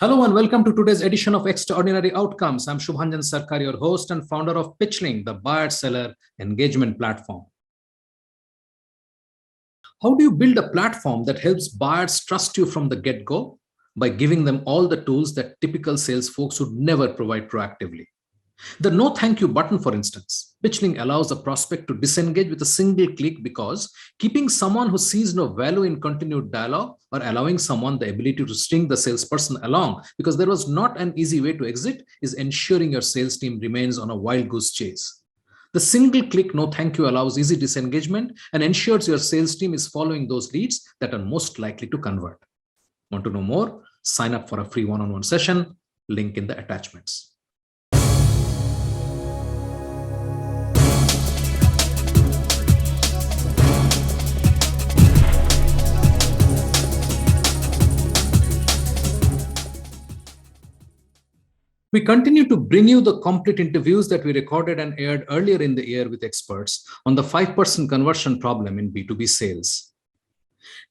Hello and welcome to today's edition of Extraordinary Outcomes. I'm Shubhanjan Sarkar, your host and founder of Pitchling, the buyer-seller engagement platform. How do you build a platform that helps buyers trust you from the get-go? By giving them all the tools that typical sales folks would never provide proactively. The no thank you button, for instance. Pitchling allows a prospect to disengage with a single click because keeping someone who sees no value in continued dialogue or allowing someone the ability to string the salesperson along because there was not an easy way to exit is ensuring your sales team remains on a wild goose chase. The single click no thank you allows easy disengagement and ensures your sales team is following those leads that are most likely to convert. Want to know more? Sign up for a free one-on-one session. Link in the attachments. We continue to bring you the complete interviews that we recorded and aired earlier in the year with experts on the 5% conversion problem in B2B sales.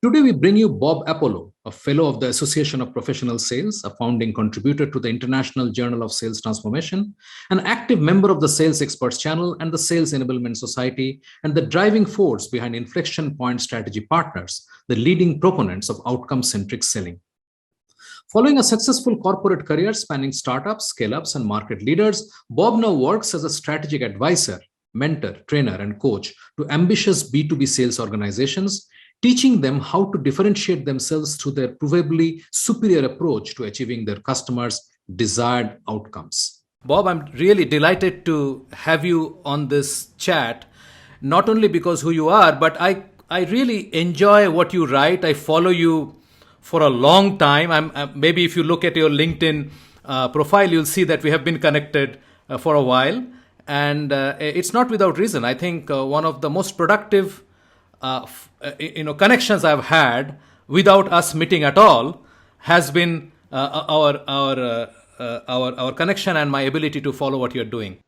Today, we bring you Bob Apollo, a fellow of the Association of Professional Sales, a founding contributor to the International Journal of Sales Transformation, an active member of the Sales Experts Channel and the Sales Enablement Society, and the driving force behind Inflection Point Strategy Partners, the leading proponents of outcome-centric selling. Following a successful corporate career spanning startups, scale-ups, and market leaders, Bob now works as a strategic advisor, mentor, trainer, and coach to ambitious B2B sales organizations, teaching them how to differentiate themselves through their provably superior approach to achieving their customers' desired outcomes. Bob, I'm really delighted to have you on this chat, not only because who you are, but I really enjoy what you write. I follow you for a long time. Maybe if you look at your LinkedIn profile, you'll see that we have been connected for a while. And it's not without reason. I think one of the most productive connections I've had without us meeting at all has been our connection and my ability to follow what you're doing.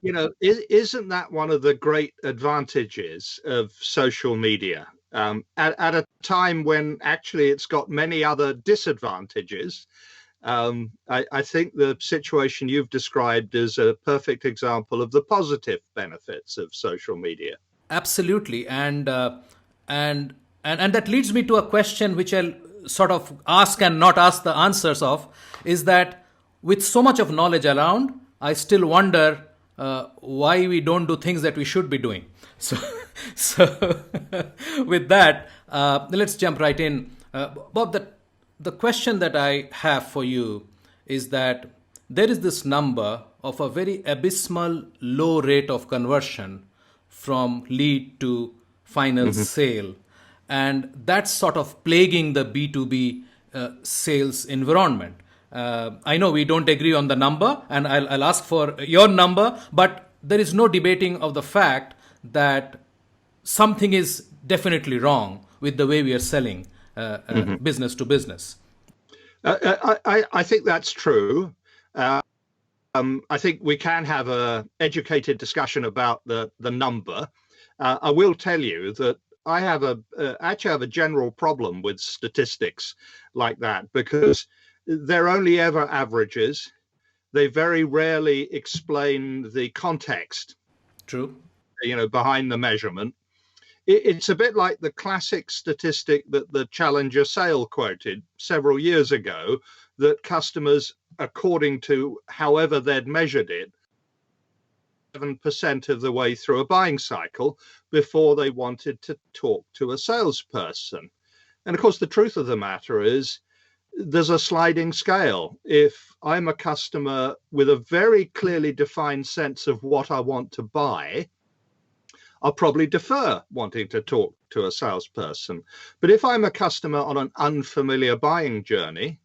Isn't that one of the great advantages of social media? At a time when actually it's got many other disadvantages. I think the situation you've described is a perfect example of the positive benefits of social media. Absolutely. And that leads me to a question which I'll sort of ask and not ask the answers of, is that with so much of knowledge around, I still wonder why we don't do things that we should be doing. So with that, let's jump right in. Bob, the question that I have for you is that there is this number of a very abysmal low rate of conversion from lead to final sale. And that's sort of plaguing the B2B sales environment. I know we don't agree on the number, and I'll ask for your number, but there is no debating of the fact that something is definitely wrong with the way we are selling business to business. I think that's true. I think we can have an educated discussion about the number. I will tell you that I actually have a general problem with statistics like that because they're only ever averages. They very rarely explain the context. True. Behind the measurement. It's a bit like the classic statistic that the Challenger sale quoted several years ago, that customers, according to however they'd measured it, 7% of the way through a buying cycle before they wanted to talk to a salesperson. And of course, the truth of the matter is there's a sliding scale. If I'm a customer with a very clearly defined sense of what I want to buy, I'll probably defer wanting to talk to a salesperson. But if I'm a customer on an unfamiliar buying journey,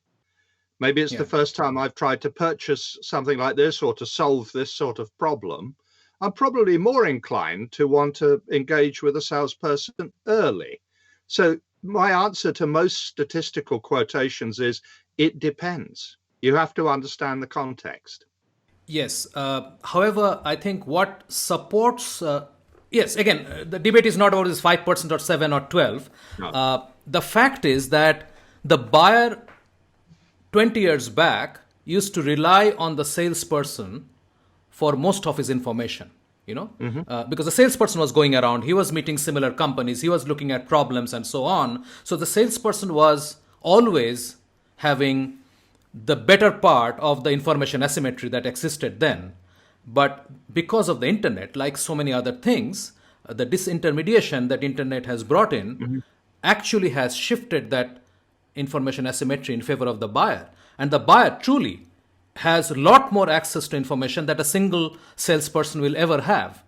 maybe it's the first time I've tried to purchase something like this or to solve this sort of problem, I'm probably more inclined to want to engage with a salesperson early. So my answer to most statistical quotations is it depends. You have to understand the context. Yes. However, I think what supports yes, again, the debate is not about this 5% or 7 or 12. No. The fact is that the buyer 20 years back used to rely on the salesperson for most of his information, because the salesperson was going around, he was meeting similar companies, he was looking at problems and so on. So the salesperson was always having the better part of the information asymmetry that existed then. But because of the internet, like so many other things, the disintermediation that internet has brought in actually has shifted that information asymmetry in favor of the buyer. And the buyer truly has a lot more access to information that a single salesperson will ever have.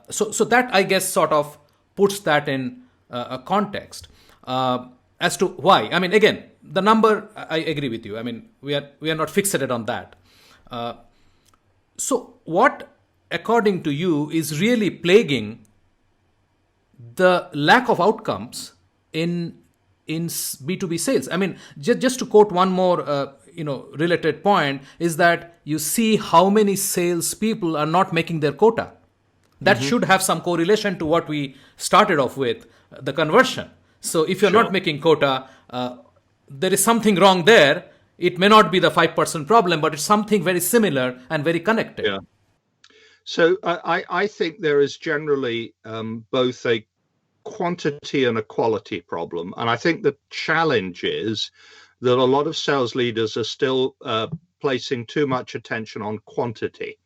So that, I guess, sort of puts that in a context as to why. I mean, again, the number, I agree with you. I mean, we are not fixated on that. So what, according to you, is really plaguing the lack of outcomes in B2B sales? I mean, just to quote one more related point, is that you see how many salespeople are not making their quota. That should have some correlation to what we started off with, the conversion. So if you're not making quota, there is something wrong there. It may not be the 5% problem, but it's something very similar and very connected. Yeah. So I think there is generally both a quantity and a quality problem. And I think the challenge is that a lot of sales leaders are still placing too much attention on quantity.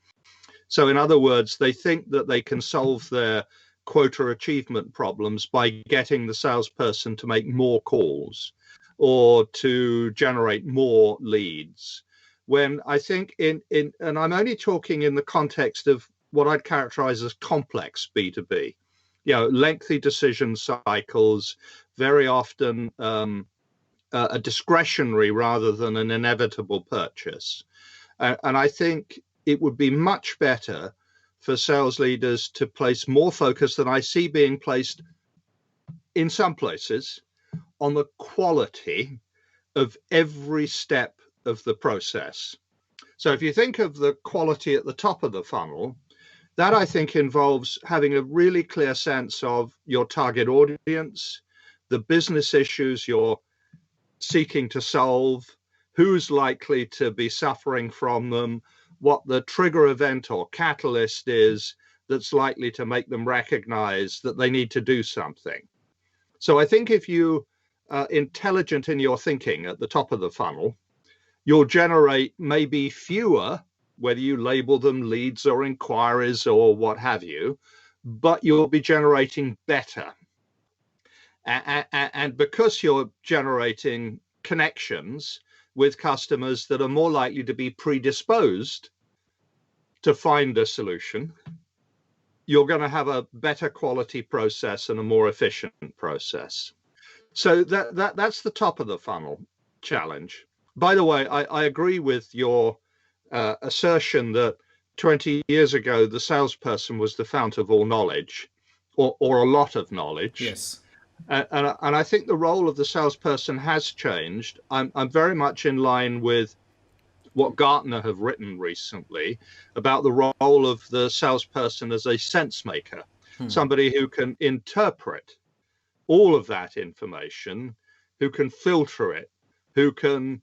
So in other words, they think that they can solve their quota achievement problems by getting the salesperson to make more calls or to generate more leads. When I think and I'm only talking in the context of what I'd characterize as complex B2B, lengthy decision cycles, very often a discretionary rather than an inevitable purchase. And I think it would be much better for sales leaders to place more focus than I see being placed in some places on the quality of every step of the process. So if you think of the quality at the top of the funnel, that I think involves having a really clear sense of your target audience, the business issues you're seeking to solve, who's likely to be suffering from them, what the trigger event or catalyst is that's likely to make them recognize that they need to do something. So I think if you are intelligent in your thinking at the top of the funnel, you'll generate maybe fewer, whether you label them leads or inquiries or what have you, but you'll be generating better. And because you're generating connections with customers that are more likely to be predisposed to find a solution, you're going to have a better quality process and a more efficient process. So that's the top of the funnel challenge. By the way, I agree with your assertion that 20 years ago, the salesperson was the fount of all knowledge, or a lot of knowledge. Yes. And I think the role of the salesperson has changed. I'm very much in line with what Gartner have written recently about the role of the salesperson as a sense maker, somebody who can interpret all of that information, who can filter it, who can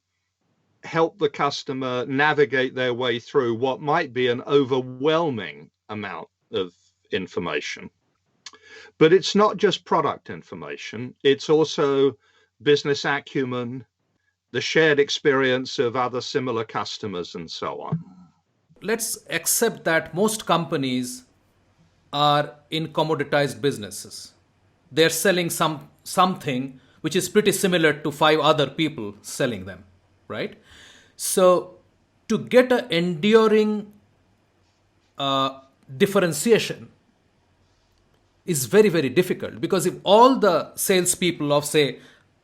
help the customer navigate their way through what might be an overwhelming amount of information. But it's not just product information, it's also business acumen, the shared experience of other similar customers, and so on. Let's accept that most companies are in commoditized businesses. They're selling something which is pretty similar to 5 other people selling them, right? So to get an enduring differentiation is very, very difficult, because if all the salespeople of, say,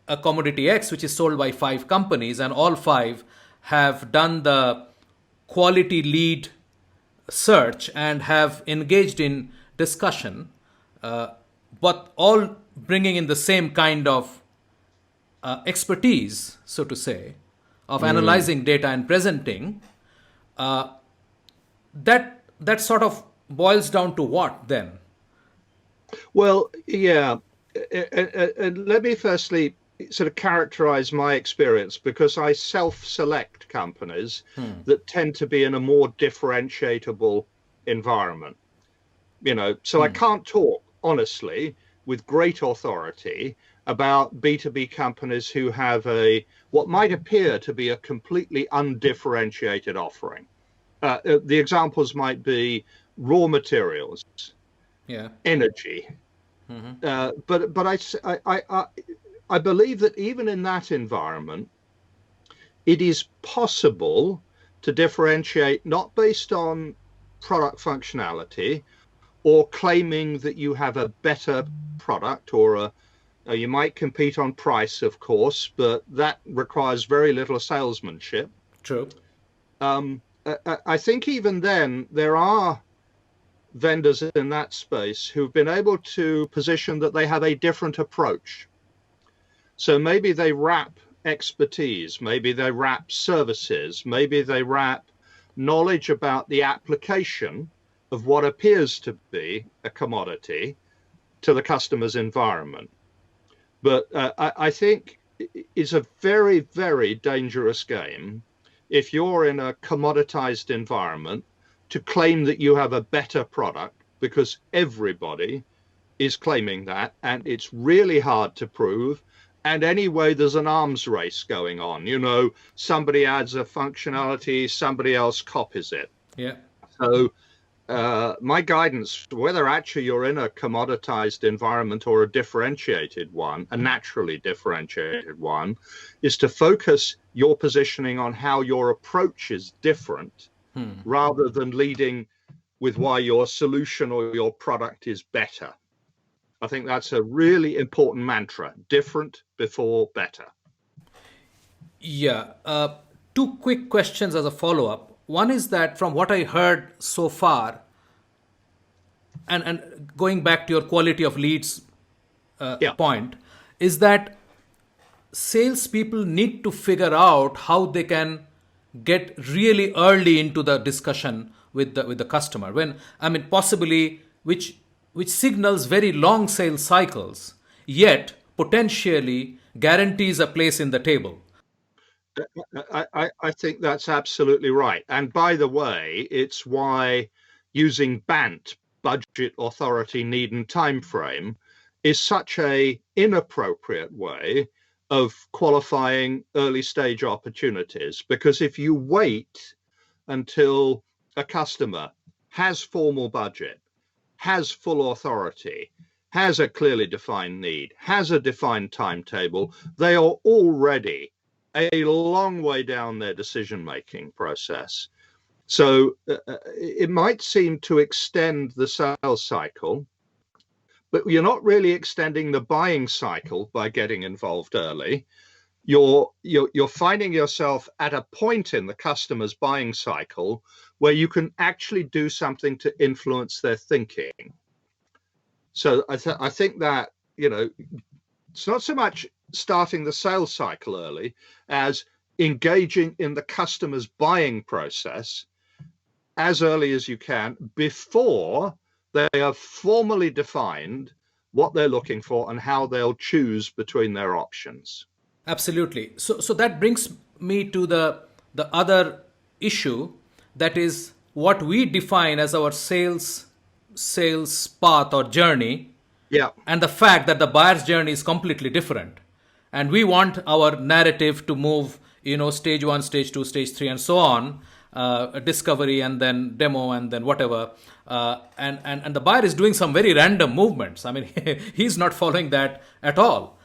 a commodity X, which is sold by 5 companies, and all 5 have done the quality lead search and have engaged in discussion, but all bringing in the same kind of expertise, so to say, of analyzing data and presenting, that sort of boils down to what then? Well, yeah. And let me firstly sort of characterize my experience because I self-select companies that tend to be in a more differentiable environment. So I can't talk honestly with great authority about B2B companies who have what might appear to be a completely undifferentiated offering. The examples might be raw materials, energy. But I believe that even in that environment, it is possible to differentiate not based on product functionality or claiming that you have a better product or you might compete on price, of course, but that requires very little salesmanship. True. I think even then there are vendors in that space who've been able to position that they have a different approach. So maybe they wrap expertise, maybe they wrap services, maybe they wrap knowledge about the application of what appears to be a commodity to the customer's environment. But I think it's a very, very dangerous game if you're in a commoditized environment to claim that you have a better product, because everybody is claiming that, and it's really hard to prove. And anyway, there's an arms race going on. Somebody adds a functionality, somebody else copies it. Yeah. So my guidance, whether actually you're in a commoditized environment or a differentiated one, a naturally differentiated one, is to focus your positioning on how your approach is different rather than leading with why your solution or your product is better. I think that's a really important mantra: different before better. Yeah. Two quick questions as a follow-up. One is that from what I heard so far, and going back to your quality of leads point, is that salespeople need to figure out how they can get really early into the discussion with the customer, possibly which signals very long sales cycles, yet potentially guarantees a place in the table. I think that's absolutely right. And by the way, it's why using BANT, budget, authority, need, and time frame, is such a inappropriate way of qualifying early stage opportunities. Because if you wait until a customer has formal budget, has full authority, has a clearly defined need, has a defined timetable, they are already a long way down their decision-making process. So it might seem to extend the sales cycle, but you're not really extending the buying cycle by getting involved early. You're finding yourself at a point in the customer's buying cycle where you can actually do something to influence their thinking. So I think that, it's not so much starting the sales cycle early as engaging in the customer's buying process as early as you can before they have formally defined what they're looking for and how they'll choose between their options. Absolutely. So that brings me to the other issue, that is what we define as our sales path or journey. Yeah. And the fact that the buyer's journey is completely different. And we want our narrative to move, stage 1, stage 2, stage 3, and so on, discovery and then demo and then whatever. And the buyer is doing some very random movements. He's not following that at all.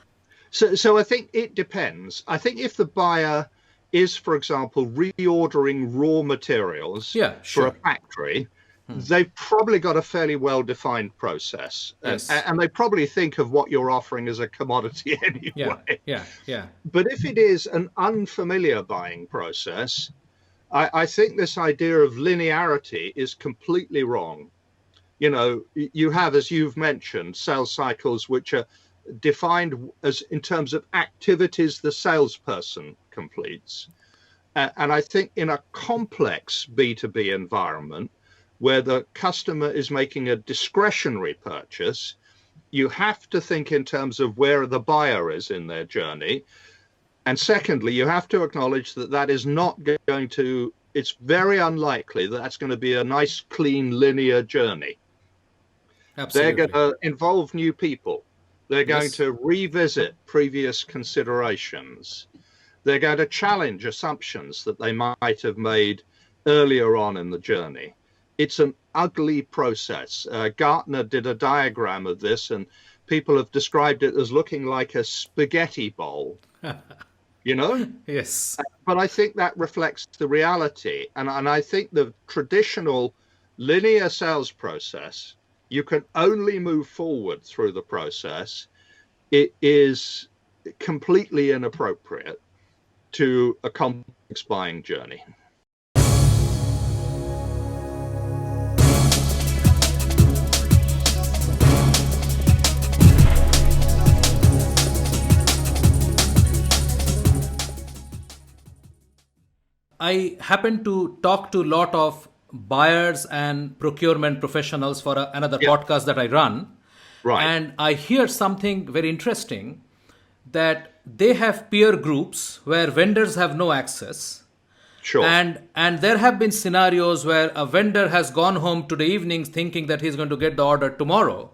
So I think it depends. I think if the buyer is, for example, reordering raw materials for a factory, they've probably got a fairly well-defined process. Yes. And they probably think of what you're offering as a commodity anyway. Yeah. But if it is an unfamiliar buying process, I think this idea of linearity is completely wrong. You have, as you've mentioned, sales cycles which are defined as in terms of activities the salesperson completes. And I think in a complex B2B environment where the customer is making a discretionary purchase, you have to think in terms of where the buyer is in their journey. And secondly, you have to acknowledge that that is not going to, it's very unlikely that that's going to be a nice, clean, linear journey. Absolutely. They're going to involve new people. They're going Yes. to revisit previous considerations. They're going to challenge assumptions that they might have made earlier on in the journey. It's an ugly process. Gartner did a diagram of this, and people have described it as looking like a spaghetti bowl, you know? Yes. But I think that reflects the reality. And I think the traditional linear sales process, you can only move forward through the process. It is completely inappropriate to a complex buying journey. I happen to talk to a lot of buyers and procurement professionals for another podcast that I run. Right. And I hear something very interesting, that they have peer groups where vendors have no access. Sure. And there have been scenarios where a vendor has gone home today evening thinking that he's going to get the order tomorrow.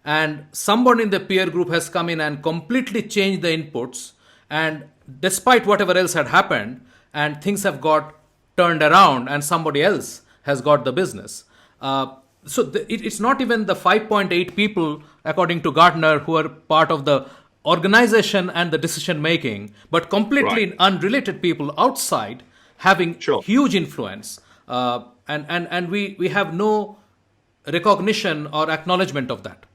And someone in the peer group has come in and completely changed the inputs. And despite whatever else had happened, and things have got turned around and somebody else has got the business. It's not even the 5.8 people, according to Gartner, who are part of the organization and the decision making, but completely unrelated people outside having huge influence. And we have no recognition or acknowledgement of that.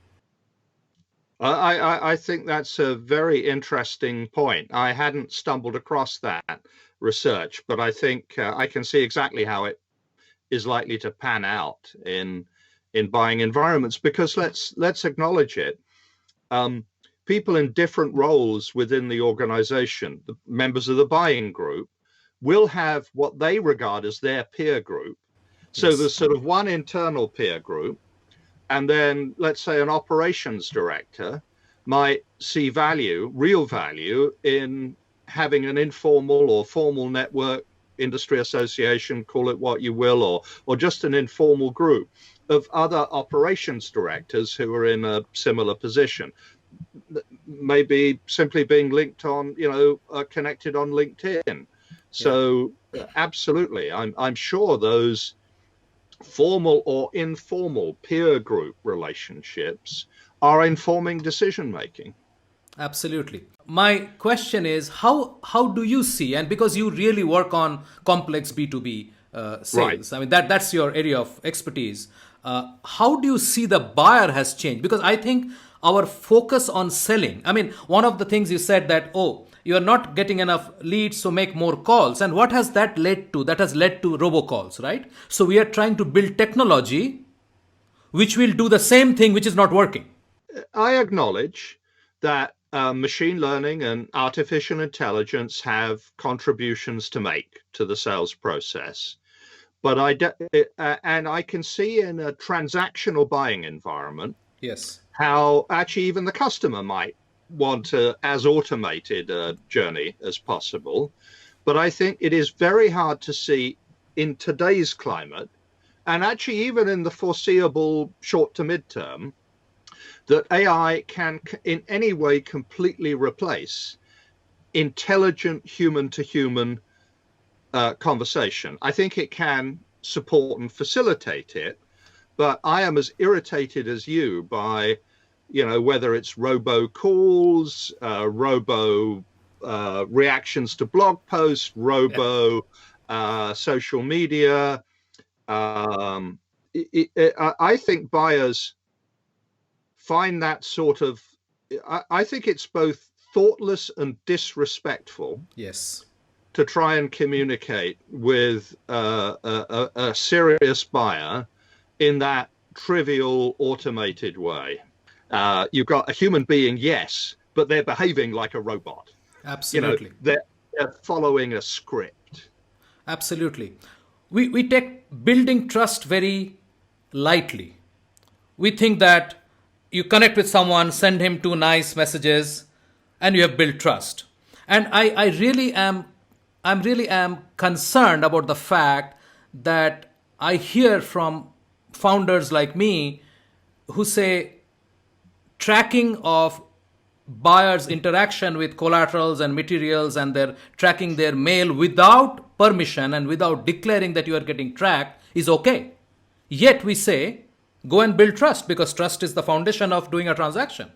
I think that's a very interesting point. I hadn't stumbled across that research, but I think I can see exactly how it is likely to pan out in buying environments, because let's acknowledge it. People in different roles within the organization, the members of the buying group, will have what they regard as their peer group. So there's sort of one internal peer group, and then let's say an operations director might see real value in having an informal or formal network, industry association, call it what you will, or just an informal group of other operations directors who are in a similar position. Maybe simply being linked on, connected on LinkedIn. So absolutely, I'm sure those formal or informal peer group relationships are informing decision making. Absolutely. My question is, how do you see, and because you really work on complex B2B sales, I mean, that's your area of expertise. How do you see the buyer has changed? Because I think our focus on selling, I mean, one of the things you said that, you are not getting enough leads, so make more calls. And what has that led to? That has led to robocalls, right? So we are trying to build technology which will do the same thing which is not working. I acknowledge that machine learning and artificial intelligence have contributions to make to the sales process. But I can see in a transactional buying environment, how actually even the customer might want as automated a journey as possible. But I think it is very hard to see in today's climate, and actually even in the foreseeable short to midterm, that AI can in any way completely replace intelligent human-to-human conversation. I think it can support and facilitate it, but I am as irritated as you by, whether it's robo calls, robo reactions to blog posts, robo social media. I think buyers find that sort of, I think it's both thoughtless and disrespectful. To try and communicate with a serious buyer in that trivial automated way. You've got a human being, yes, but they're behaving like a robot. Absolutely. They're following a script. Absolutely. We take building trust very lightly. We think that you connect with someone, send him two nice messages, and you have built trust. And I'm really am concerned about the fact that I hear from founders like me who say tracking of buyers' interaction with collaterals and materials, and they're tracking their mail without permission and without declaring that you are getting tracked is okay. Yet we say, go and build trust, because trust is the foundation of doing a transaction.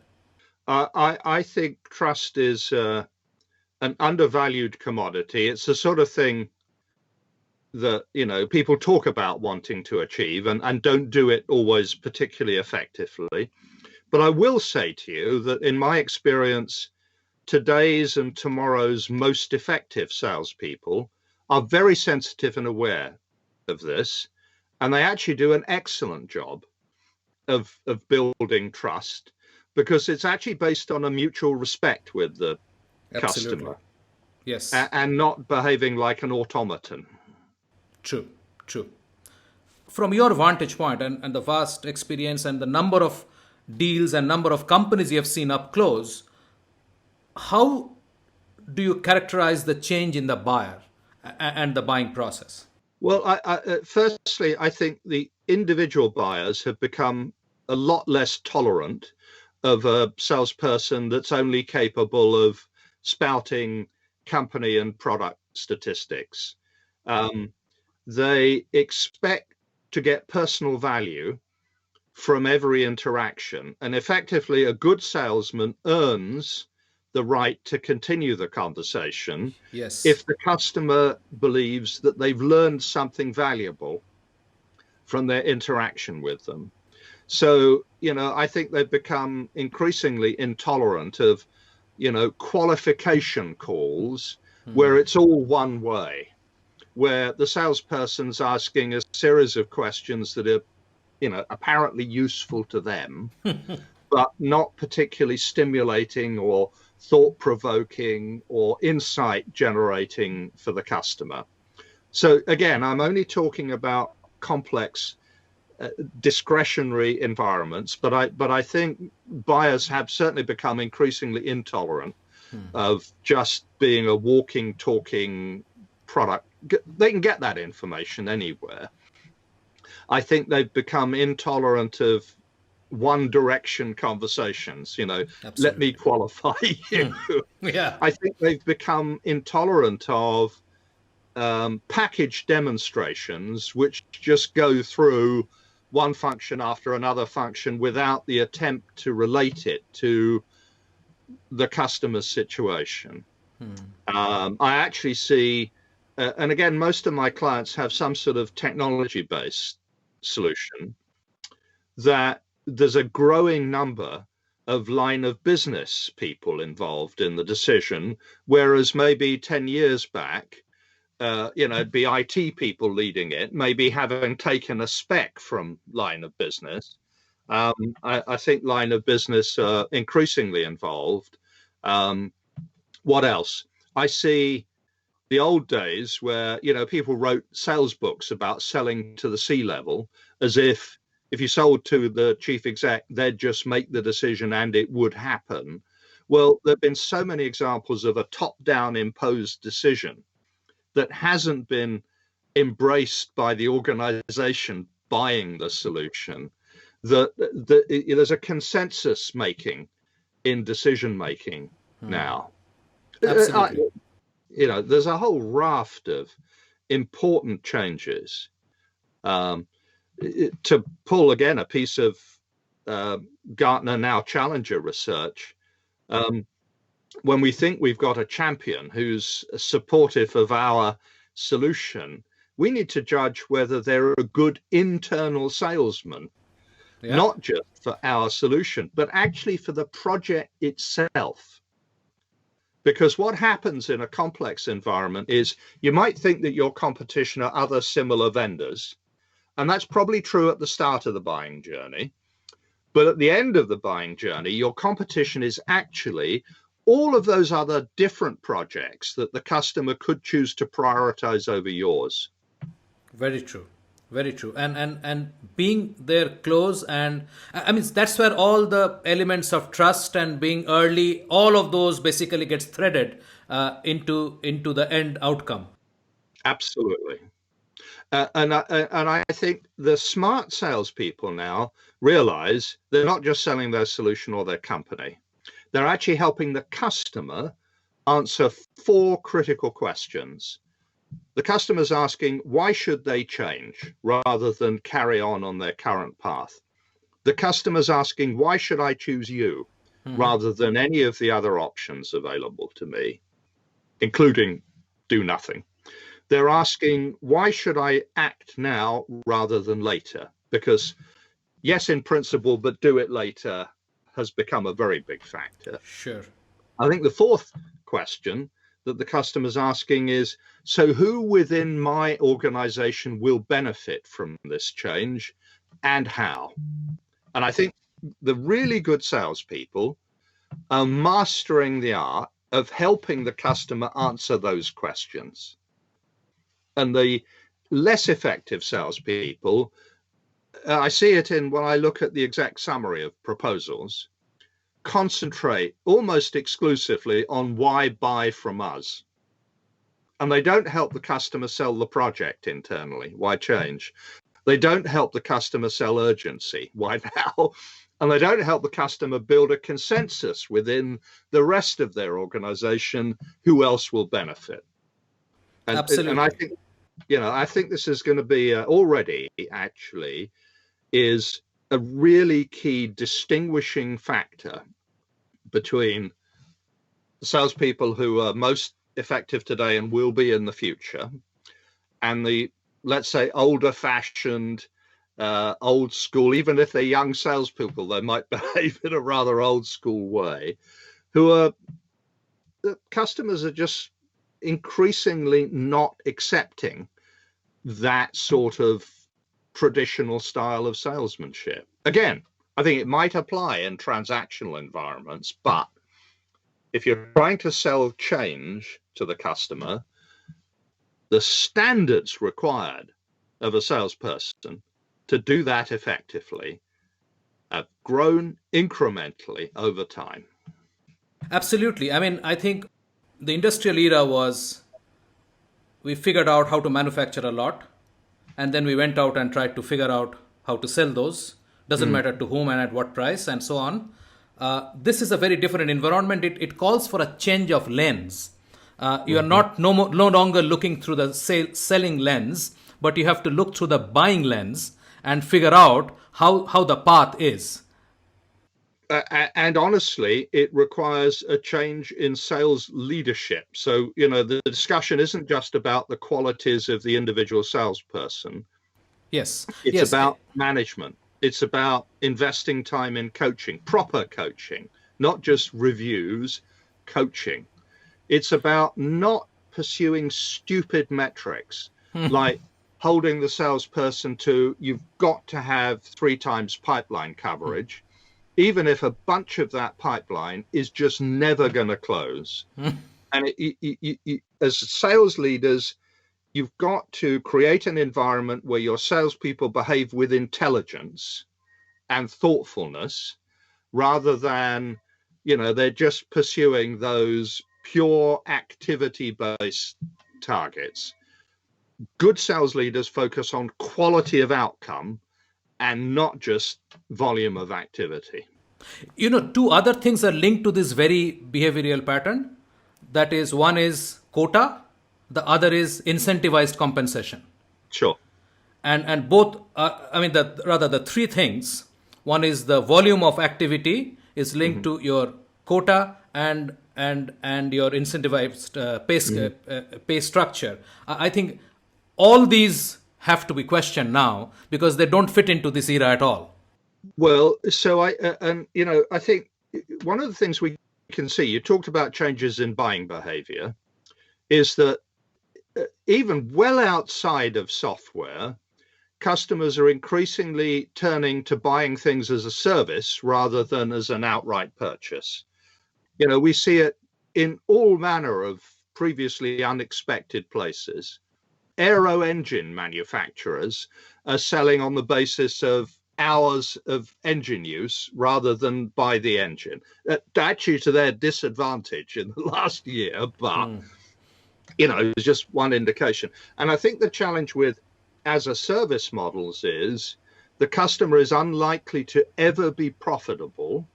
I think trust is an undervalued commodity. It's the sort of thing that, you know, people talk about wanting to achieve and don't do it always particularly effectively. But I will say to you that in my experience, today's and tomorrow's most effective salespeople are very sensitive and aware of this, and they actually do an excellent job of building trust, because it's actually based on a mutual respect with the Absolutely. customer. Yes. And not behaving like an automaton. True, true. From your vantage point and the vast experience and the number of deals and number of companies you have seen up close, how do you characterize the change in the buyer and the buying process? Well, firstly, I think the individual buyers have become a lot less tolerant of a salesperson that's only capable of spouting company and product statistics. They expect to get personal value from every interaction, and effectively a good salesman earns the right to continue the conversation Yes. if the customer believes that they've learned something valuable from their interaction with them. So, you know, I think they've become increasingly intolerant of, you know, qualification calls where it's all one way, where the salesperson's asking a series of questions that are, you know, apparently useful to them, but not particularly stimulating or thought-provoking or insight-generating for the customer. So again, I'm only talking about complex discretionary environments, but I think buyers have certainly become increasingly intolerant of just being a walking, talking product. They can get that information anywhere. I think they've become intolerant of one direction conversations, you know. Absolutely. Let me qualify you. Yeah. I think they've become intolerant of package demonstrations which just go through one function after another function without the attempt to relate it to the customer's situation. I actually see, and again, most of my clients have some sort of technology-based solution, that there's a growing number of line of business people involved in the decision, whereas maybe 10 years back, you know, it'd be IT people leading it, maybe having taken a spec from line of business. I think line of business are increasingly involved. What else? I see the old days where, you know, people wrote sales books about selling to the C-level, as if you sold to the chief exec, they'd just make the decision and it would happen. Well, there have been so many examples of a top-down imposed decision that hasn't been embraced by the organization buying the solution, that there's a consensus making in decision making now. Absolutely. You know, there's a whole raft of important changes. To pull again a piece of Gartner Now Challenger research, when we think we've got a champion who's supportive of our solution, we need to judge whether they're a good internal salesman, not just for our solution, but actually for the project itself. Because what happens in a complex environment is you might think that your competition are other similar vendors, and that's probably true at the start of the buying journey. But at the end of the buying journey, your competition is actually all of those other different projects that the customer could choose to prioritize over yours. Very true. Very true. And being there close, and I mean that's where all the elements of trust and being early, all of those basically gets threaded into the end outcome. Absolutely. And I think the smart salespeople now realize they're not just selling their solution or their company. They're actually helping the customer answer four critical questions. The customer's asking, why should they change rather than carry on their current path? The customer's asking, why should I choose you rather than any of the other options available to me, including do nothing? They're asking, why should I act now rather than later? Because yes, in principle, but do it later has become a very big factor. Sure. I think the fourth question that the customer's asking is, so who within my organization will benefit from this change and how? And I think the really good salespeople are mastering the art of helping the customer answer those questions. And the less effective salespeople, I see it in when I look at the exact summary of proposals, concentrate almost exclusively on why buy from us. And they don't help the customer sell the project internally. Why change? They don't help the customer sell urgency. Why now? And they don't help the customer build a consensus within the rest of their organization who else will benefit. Absolutely. And I think this is going to be already actually is a really key distinguishing factor between the salespeople who are most effective today and will be in the future, and the, let's say, older fashioned, old school, even if they're young salespeople, they might behave in a rather old school way, the customers are just increasingly not accepting that sort of traditional style of salesmanship. Again, I think it might apply in transactional environments, but if you're trying to sell change to the customer, the standards required of a salesperson to do that effectively have grown incrementally over time. Absolutely. I mean, I think the industrial era was we figured out how to manufacture a lot, and then we went out and tried to figure out how to sell those. Doesn't matter to whom and at what price and so on. This is a very different environment. It calls for a change of lens. You are no longer looking through the selling lens, but you have to look through the buying lens and figure out how the path is. And honestly, it requires a change in sales leadership. So, the discussion isn't just about the qualities of the individual salesperson. Yes. It's about management. It's about investing time in coaching, proper coaching, not just reviews, coaching. It's about not pursuing stupid metrics like holding the salesperson to, you've got to have 3 times pipeline coverage, even if a bunch of that pipeline is just never going to close. And as sales leaders, you've got to create an environment where your salespeople behave with intelligence and thoughtfulness rather than, they're just pursuing those pure activity-based targets. Good sales leaders focus on quality of outcome and not just volume of activity. 2 other things are linked to this very behavioral pattern. That is, one is quota, the other is incentivized compensation. Sure. And both, the 3 things. One is the volume of activity is linked to your quota and your incentivized pay structure. I think all these have to be questioned now because they don't fit into this era at all. Well, so I think one of the things we can see, you talked about changes in buying behavior, is that even well outside of software, customers are increasingly turning to buying things as a service rather than as an outright purchase. We see it in all manner of previously unexpected places. aero engine manufacturers are selling on the basis of hours of engine use rather than by the engine, actually to their disadvantage in the last year, but it's just one indication. And I think the challenge with as a service models is the customer is unlikely to ever be profitable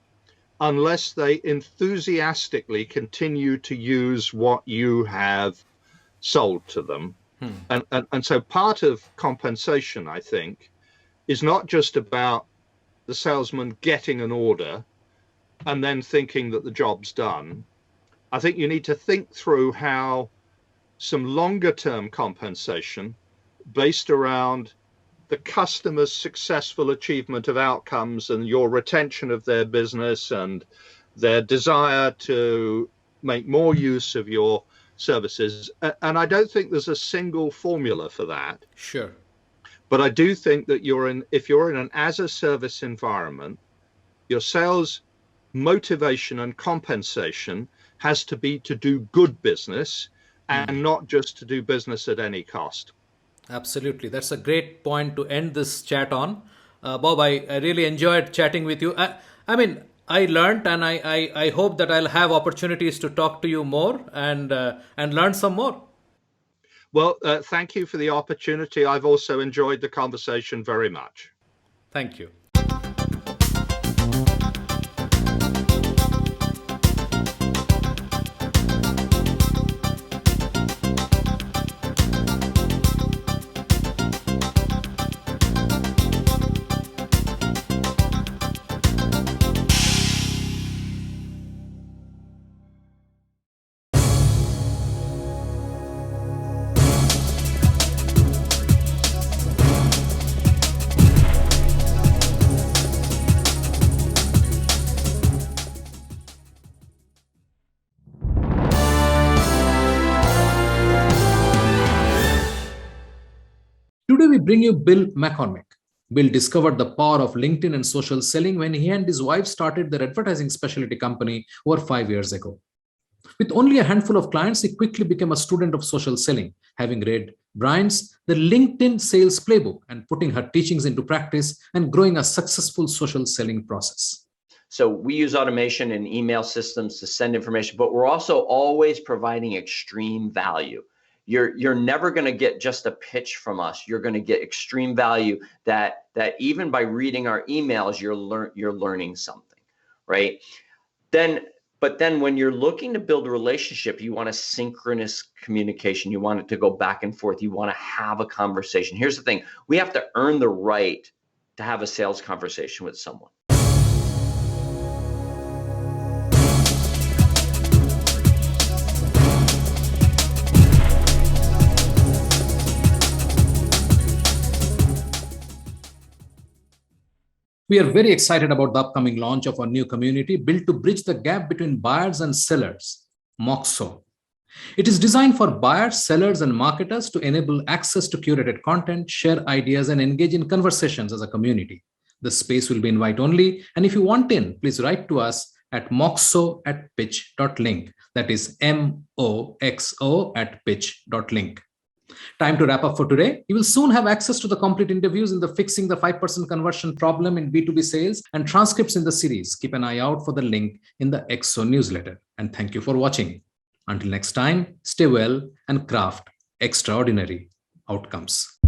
unless they enthusiastically continue to use what you have sold to them. And so part of compensation, I think, is not just about the salesman getting an order and then thinking that the job's done. I think you need to think through how some longer term compensation based around the customer's successful achievement of outcomes and your retention of their business and their desire to make more use of your services. And I don't think there's a single formula for that. Sure. But I do think that if you're in an as a service environment, your sales motivation and compensation has to be to do good business and not just to do business at any cost. Absolutely. That's a great point to end this chat on. Bob, I really enjoyed chatting with you. I mean, I learned, and I hope that I'll have opportunities to talk to you more and learn some more. Well, thank you for the opportunity. I've also enjoyed the conversation very much. Thank you. Today we bring you Bill McCormick. Bill discovered the power of LinkedIn and social selling when he and his wife started their advertising specialty company over 5 years ago. With only a handful of clients, he quickly became a student of social selling, having read Brian's The LinkedIn Sales Playbook and putting her teachings into practice and growing a successful social selling process. So we use automation and email systems to send information, but we're also always providing extreme value. You're never going to get just a pitch from us. You're going to get extreme value that even by reading our emails, you're learning something, right? But then when you're looking to build a relationship, you want a synchronous communication. You want it to go back and forth. You want to have a conversation. Here's the thing. We have to earn the right to have a sales conversation with someone. We are very excited about the upcoming launch of our new community built to bridge the gap between buyers and sellers, Moxo. It is designed for buyers, sellers, and marketers to enable access to curated content, share ideas, and engage in conversations as a community. The space will be invite only, and if you want in, please write to us at moxo@pitch.link. That is moxo@pitch.link. Time to wrap up for today. You will soon have access to the complete interviews in the Fixing the 5% Conversion Problem in B2B Sales and transcripts in the series. Keep an eye out for the link in the EXO newsletter. And thank you for watching. Until next time, stay well and craft extraordinary outcomes.